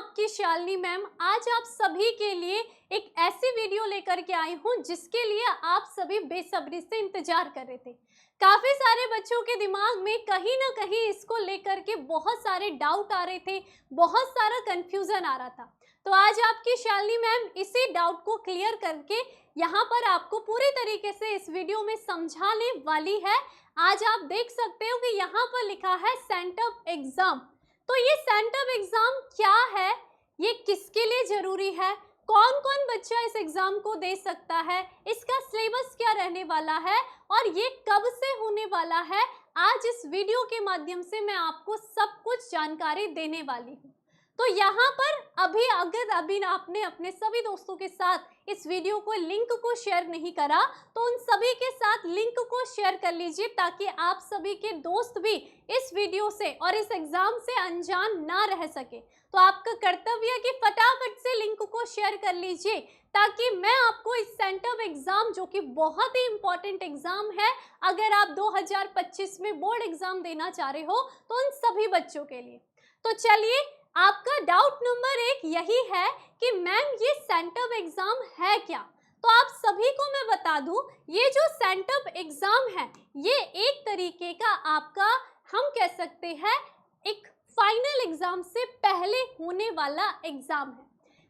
आपकी शालिनी मैम। आज आप सभी के लिए एक ऐसी वीडियो लेकर के आई हूँ जिसके लिए आप सभी बेसब्री से इंतजार कर रहे थे। काफी सारे बच्चों के दिमाग में कहीं ना कहीं इसको लेकर के बहुत सारे डाउट आ रहे थे, बहुत सारा कंफ्यूजन आ रहा था। तो आज आपकी शालिनी मैम इसी डाउट को क्लियर करके यहाँ पर आपको पूरी तरीके से इस वीडियो में समझाने वाली है। आज आप देख सकते हो कि यहाँ पर लिखा है सेंटअप एग्जाम। तो ये सेंटअप एग्जाम क्या है, ये किसके लिए जरूरी है, कौन कौन बच्चा इस एग्जाम को दे सकता है, इसका सिलेबस क्या रहने वाला है और ये कब से होने वाला है, आज इस वीडियो के माध्यम से मैं आपको सब कुछ जानकारी देने वाली हूँ। तो यहाँ पर अभी आपने अपने सभी दोस्तों के साथ इस वीडियो को लिंक को शेयर नहीं करा तो उन सभी के साथ लिंक को शेयर कर लीजिए ताकि आप सभी के दोस्त भी इस वीडियो से और इस एग्जाम से अनजान ना रह सके। तो आपका कर्तव्य है कि फटाफट से लिंक को शेयर कर लीजिए ताकि मैं आपको इस सेंटअप एग्जाम, जो कि बहुत ही इंपॉर्टेंट एग्जाम है अगर आप 2025 में बोर्ड एग्जाम देना चाह रहे हो तो उन सभी बच्चों के लिए। तो चलिए, आपका डाउट नंबर 1 यही है कि मैम ये सेंटअप एग्जाम है क्या। तो आप सभी को मैं बता दूं, ये जो सेंटअप एग्जाम है ये एक तरीके का आपका, हम कह सकते हैं, एक फाइनल एग्जाम से पहले होने वाला एग्जाम है,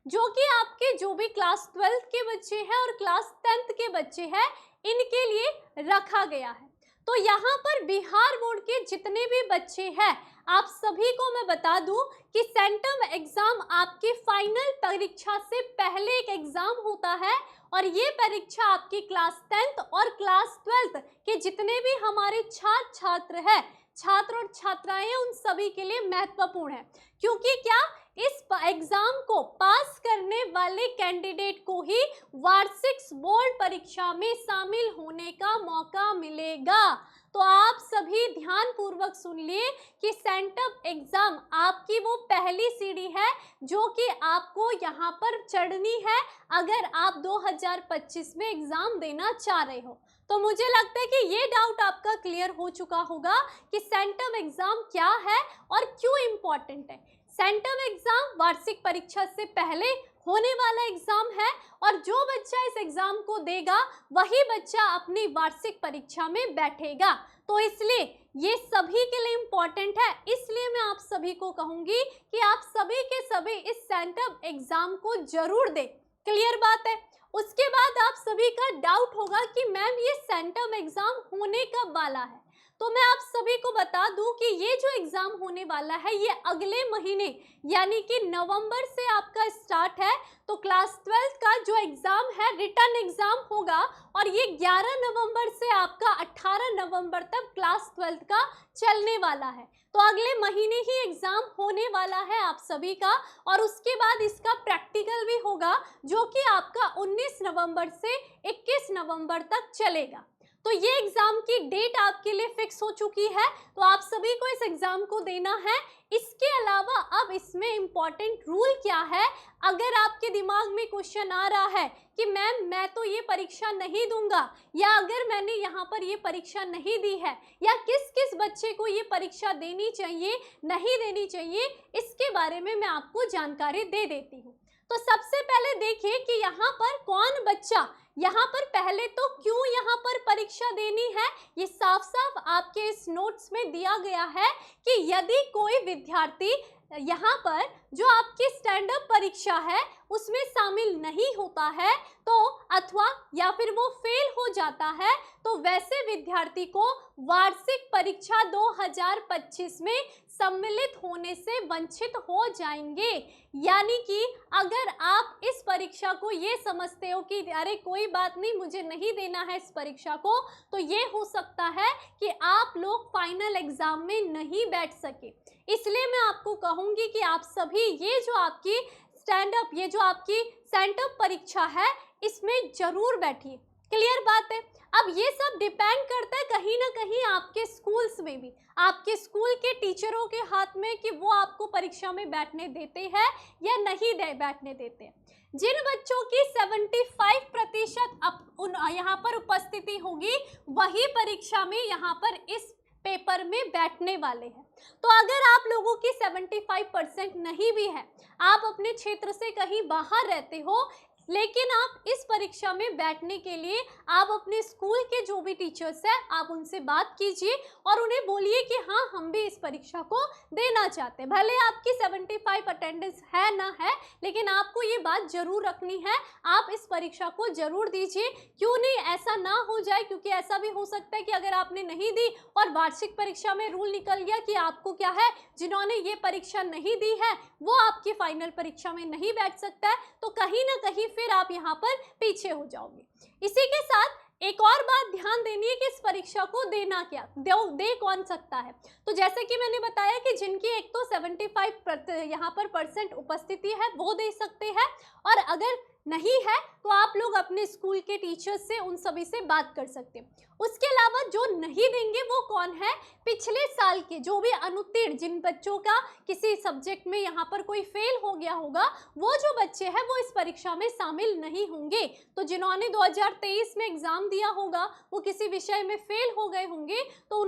जो कि आपके जो भी क्लास 12th के बच्चे हैं और क्लास 10th के बच्चे हैं इनके लिए रखा गया है। तो यहाँ पर बिहार बोर्ड के जितने भी बच्चे हैं आप सभी को मैं बता दूं कि सेंटअप एग्जाम आपकी फाइनल परीक्षा से पहले एक एग्जाम होता है और ये परीक्षा आपकी क्लास 10th और क्लास 12th के जितने भी हमारे छात्र और छात्राएं हैं उन सभी के लिए महत्वपूर्ण है। क्योंकि क्या, इस एग्जाम को पास करने वाले कैंडिडेट को ही वार्षिक बोर्ड परीक्षा में शामिल होने का मौका मिलेगा। तो आप सभी ध्यान पूर्वक सुन लिए कि सेंटअप एग्जाम आपकी वो पहली सीढ़ी है जो कि आपको यहाँ पर चढ़नी है अगर आप 2025 में एग्जाम देना चाह रहे हो। तो मुझे लगता है कि ये डाउट आपका क्लियर हो चुका होगा कि सेंटअप एग्जाम क्या है और क्यों इम्पोर्टेंट है। सेंटअप एग्जाम वार्षिक परीक्षा से पहले होने वाला एग्जाम है और जो बच्चा इस एग्जाम को देगा वही बच्चा अपनी वार्षिक परीक्षा में बैठेगा। तो इसलिए ये सभी के लिए इम्पोर्टेंट है, इसलिए मैं आप सभी को कहूंगी कि आप सभी के सभी इस सेंटअप एग्जाम को जरूर दें। क्लियर बात है। उसके बाद आप सभी का डाउट होगा कि मैम ये सेंटअप एग्जाम होने कब वाला है। तो मैं आप सभी को बता दूं कि ये जो एग्जाम होने वाला है ये अगले महीने यानी कि नवंबर से आपका स्टार्ट है। तो क्लास 12th का जो एग्जाम है रिटन एग्जाम होगा और ये 11 नवंबर से आपका 18 नवंबर तक क्लास 12th का चलने वाला है। तो अगले महीने ही एग्जाम होने वाला है आप सभी का और उसके बाद इसका प्रैक्टिकल भी होगा जो कि आपका 19 नवंबर से 21 नवंबर तक चलेगा। तो ये एग्जाम की डेट आपके लिए फिक्स हो चुकी है, तो आप सभी को इस एग्जाम को देना है। इसके अलावा अब इसमें इम्पॉर्टेंट रूल क्या है, अगर आपके दिमाग में क्वेश्चन आ रहा है कि मैम मैं तो ये परीक्षा नहीं दूंगा, या अगर मैंने यहाँ पर ये परीक्षा नहीं दी है, या किस किस बच्चे को ये परीक्षा देनी चाहिए नहीं देनी चाहिए, इसके बारे में मैं आपको जानकारी दे देती हूँ। तो सबसे पहले देखिए कि यहाँ पर कौन बच्चा, यहाँ पर पहले तो क्यों यहाँ पर परीक्षा देनी है, ये साफ साफ आपके इस नोट्स में दिया गया है कि यदि कोई विद्यार्थी यहाँ पर जो आपकी स्टैंड अप परीक्षा है उसमें शामिल नहीं होता है तो अथवा या फिर वो फेल हो जाता है तो वैसे विद्यार्थी को वार्षिक परीक्षा 2025 में सम्मिलित होने से वंचित हो जाएंगे। यानी कि अगर आप इस परीक्षा को ये समझते हो कि अरे कोई बात नहीं मुझे नहीं देना है इस परीक्षा को, तो ये हो सकता है कि आप लोग फाइनल एग्जाम में नहीं बैठ सके। इसलिए मैं आपको कहूंगी कि आप सभी ये जो आपकी ये जो आपकी सेंटअप परीक्षा है इसमें जरूर बैठिए। क्लियर बात है। अब ये सब डिपेंड करता है कहीं ना कहीं आपके स्कूल्स में भी, आपके स्कूल के टीचरों के हाथ में कि वो आपको परीक्षा में बैठने देते हैं या नहीं बैठने देते हैं। जिन बच्चों की 75% यहाँ पर उपस्थिति होगी वही परीक्षा में यहाँ पर इस पेपर में बैठने वाले हैं। तो अगर आप लोगों की 75% नहीं भी है, आप अपने क्षेत्र से कहीं बाहर रहते हो, लेकिन आप इस परीक्षा में बैठने के लिए आप अपने स्कूल के जो भी टीचर्स हैं आप उनसे बात कीजिए और उन्हें बोलिए कि हाँ, हम भी इस परीक्षा को देना चाहते हैं। भले आपकी 75 अटेंडेंस है ना है, लेकिन आपको ये बात जरूर रखनी है, आप इस परीक्षा को जरूर दीजिए। क्यों नहीं, ऐसा ना हो जाए, क्योंकि ऐसा भी हो सकता है कि अगर आपने नहीं दी और वार्षिक परीक्षा में रूल निकल गया कि आपको क्या है, जिन्होंने ये परीक्षा नहीं दी है वो आपकी फाइनल परीक्षा में नहीं बैठ सकता है, तो कहीं ना कहीं फिर आप यहाँ पर पीछे हो जाओगे। इसी के साथ एक और बात ध्यान देनी है कि इस परीक्षा को देना क्या दे कौन सकता है। तो जैसे कि मैंने बताया कि जिनकी एक तो 75 यहाँ पर परसेंट उपस्थिति है वो दे सकते हैं, और अगर नहीं है तो आप लोग अपने स्कूल के टीचर्स से उन सभी से बात कर सकते हैं। उसके अलावा जो नहीं देंगे वो कौन है, पिछले साल के जो भी अनुत्तीर्ण, जिन बच्चों का किसी सब्जेक्ट में यहाँ पर कोई फेल हो गया होगा, वो जो बच्चे हैं वो इस परीक्षा में शामिल नहीं होंगे। तो जिन्होंने 2023 में एग्जाम दिया होगा, वो किसी विषय में फेल हो गए होंगे, तो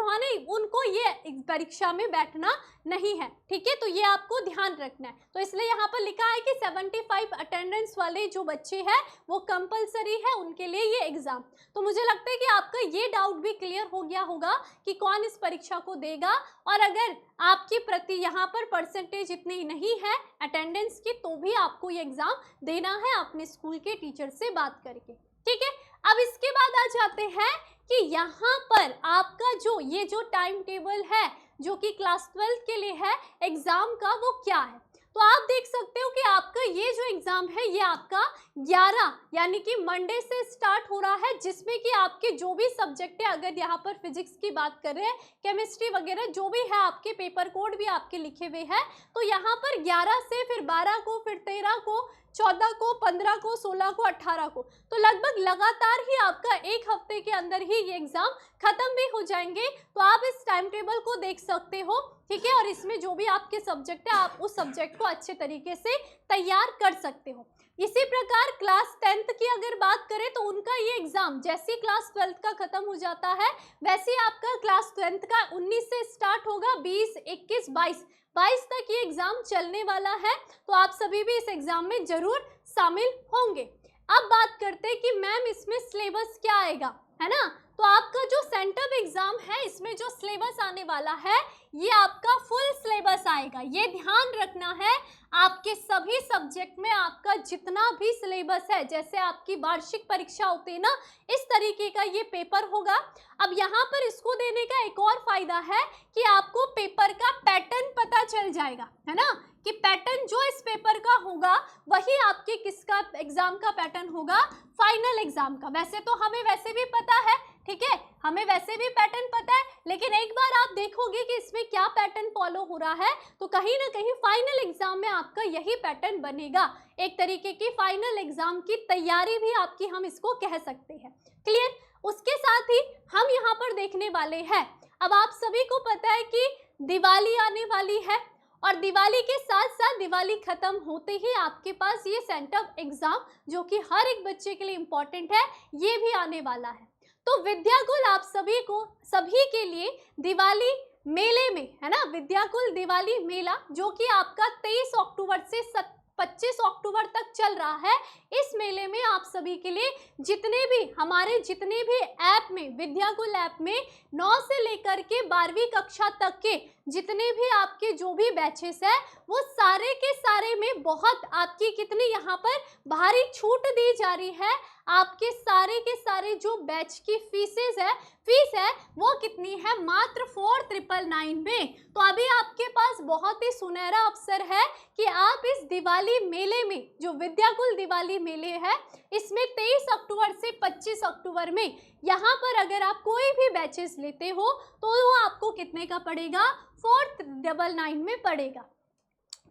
उनको ये परीक्षा में बैठना नहीं है। ठीक है, तो ये आपको ध्यान रखना है। तो इसलिए यहाँ पर लिखा है कि 75 अटेंडेंस वाले जो बच्चे हैं वो कंपलसरी है उनके लिए ये एग्जाम। तो मुझे लगता है कि आपका ये डाउट भी क्लियर हो गया होगा कि कौन इस परीक्षा को देगा, और अगर आपकी प्रति यहाँ पर परसेंटेज इतनी नहीं है अटेंडेंस की, तो भी आपको ये एग्जाम देना है अपने स्कूल के टीचर से बात करके। ठीक है, अब इसके बाद आ जाते हैं कि यहाँ पर आपका जो टाइम टेबल है जो कि क्लास 12 के लिए है एग्जाम का, वो क्या है। तो आप देख सकते हो कि आपका ये जो एग्जाम है ये आपका 11 यानी कि मंडे से स्टार्ट हो रहा है, जिसमें कि आपके जो भी सब्जेक्ट है, अगर यहाँ पर फिजिक्स की बात कर रहे हैं, केमिस्ट्री वगैरह जो भी है, आपके पेपर कोड भी आपके लिखे हुए हैं। तो यहाँ पर 11 से फिर 12 को, फिर 13 को, 14 को, 15 को, 16 को, 18 को, तो लगभग लगातार ही आपका एक हफ्ते के अंदर ही ये एग्जाम खत्म भी हो जाएंगे। तो आप इस टाइम टेबल को देख सकते हो। ठीक है, और इसमें जो भी आपके सब्जेक्ट है आप उस सब्जेक्ट को अच्छे तरीके से तैयार कर सकते हो। इसी प्रकार क्लास 10th की अगर बात करें तो उनका ये एग्जाम जैसे क्लास 12th का खत्म हो जाता है, वैसे आपका क्लास 10th का 19 से स्टार्ट होगा, 20, 21, 22 तक ये एग्जाम चलने वाला है। तो आप सभी भी इस एग्जाम में जरूर शामिल होंगे। अब बात करते हैं कि मैम इसमें सिलेबस क्या आएगा, है ना। तो आपका जो सेंटअप एग्जाम है इसमें जो सिलेबस आने वाला है ये आपका फुल सिलेबस आएगा। ये ध्यान रखना है, आपके सभी सब्जेक्ट में आपका जितना भी सिलेबस है, जैसे आपकी वार्षिक परीक्षा होती है ना, इस तरीके का ये पेपर होगा। अब यहाँ पर इसको देने का एक और फायदा है कि आपको पेपर का पैटर्न पता चल जाएगा, है ना, कि पैटर्न जो इस पेपर का होगा वही आपके किसका एग्जाम का पैटर्न होगा, फाइनल एग्जाम का। वैसे तो हमें वैसे भी पता है, ठीक है, हमें वैसे भी पैटर्न पता है, लेकिन एक बार आप देखोगे कि इसमें क्या पैटर्न फॉलो हो रहा है, तो कहीं ना कहीं फाइनल एग्जाम में आपका यही पैटर्न बनेगा। एक तरीके की फाइनल एग्जाम की तैयारी भी आपकी हम इसको कह सकते हैं। क्लियर। उसके साथ ही हम यहाँ पर देखने वाले हैं, अब आप सभी को पता है कि दिवाली आने वाली है, और दिवाली के साथ साथ दिवाली खत्म होते ही आपके पास ये सेंटअप एग्जाम जो कि हर एक बच्चे के लिए इम्पोर्टेंट है, ये भी आने वाला है। तो विद्याकुल आप सभी के लिए दिवाली मेले में, है ना, विद्याकुल दिवाली मेला जो कि आपका 23 अक्टूबर से 25 अक्टूबर तक चल रहा है, इस मेले में आप सभी के लिए हमारे जितने भी ऐप में, विद्याकुल ऐप में 9 से लेकर के 12वीं कक्षा तक के जितने भी आपके जो भी बैचेस है, वो सारे के सारे में बहुत आपकी कितनी यहाँ पर भारी छूट दी जा रही है। आपके सारे के सारे जो बैच की फीस है वो कितनी है, मात्र 4999 में। तो अभी आपके पास बहुत ही सुनहरा अवसर है कि आप इस दिवाली मेले में, जो विद्याकुल दिवाली मेले है, इसमें 23 अक्टूबर से 25 अक्टूबर में यहाँ पर अगर आप कोई भी बैचेस लेते हो तो वो आपको कितने का पड़ेगा, 499 में पड़ेगा।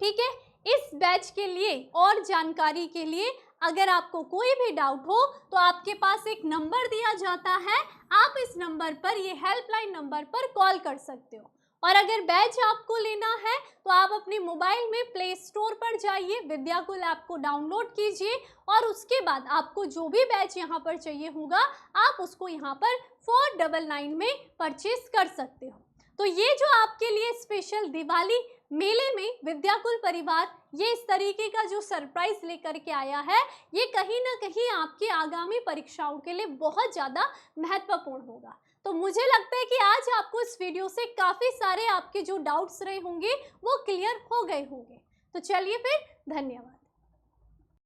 ठीक है, इस बैच के लिए और जानकारी के लिए अगर आपको कोई भी डाउट हो तो आपके पास एक नंबर दिया जाता है, आप इस नंबर पर, ये हेल्पलाइन नंबर पर कॉल कर सकते हो। और अगर बैच आपको लेना है तो आप अपने मोबाइल में प्ले स्टोर पर जाइए, विद्याकुल ऐप को डाउनलोड कीजिए, और उसके बाद आपको जो भी बैच यहाँ पर चाहिए होगा आप उसको यहाँ पर 499 में परचेज कर सकते हो। तो ये जो आपके लिए स्पेशल दिवाली मेले में विद्याकुल परिवार ये इस तरीके का जो सरप्राइज लेकर के आया है, ये कहीं ना कहीं आपकी आगामी परीक्षाओं के लिए बहुत ज़्यादा महत्वपूर्ण होगा। तो मुझे लगता है कि आज आपको इस वीडियो से काफ़ी सारे आपके जो डाउट्स रहे होंगे वो क्लियर हो गए होंगे। तो चलिए फिर, धन्यवाद।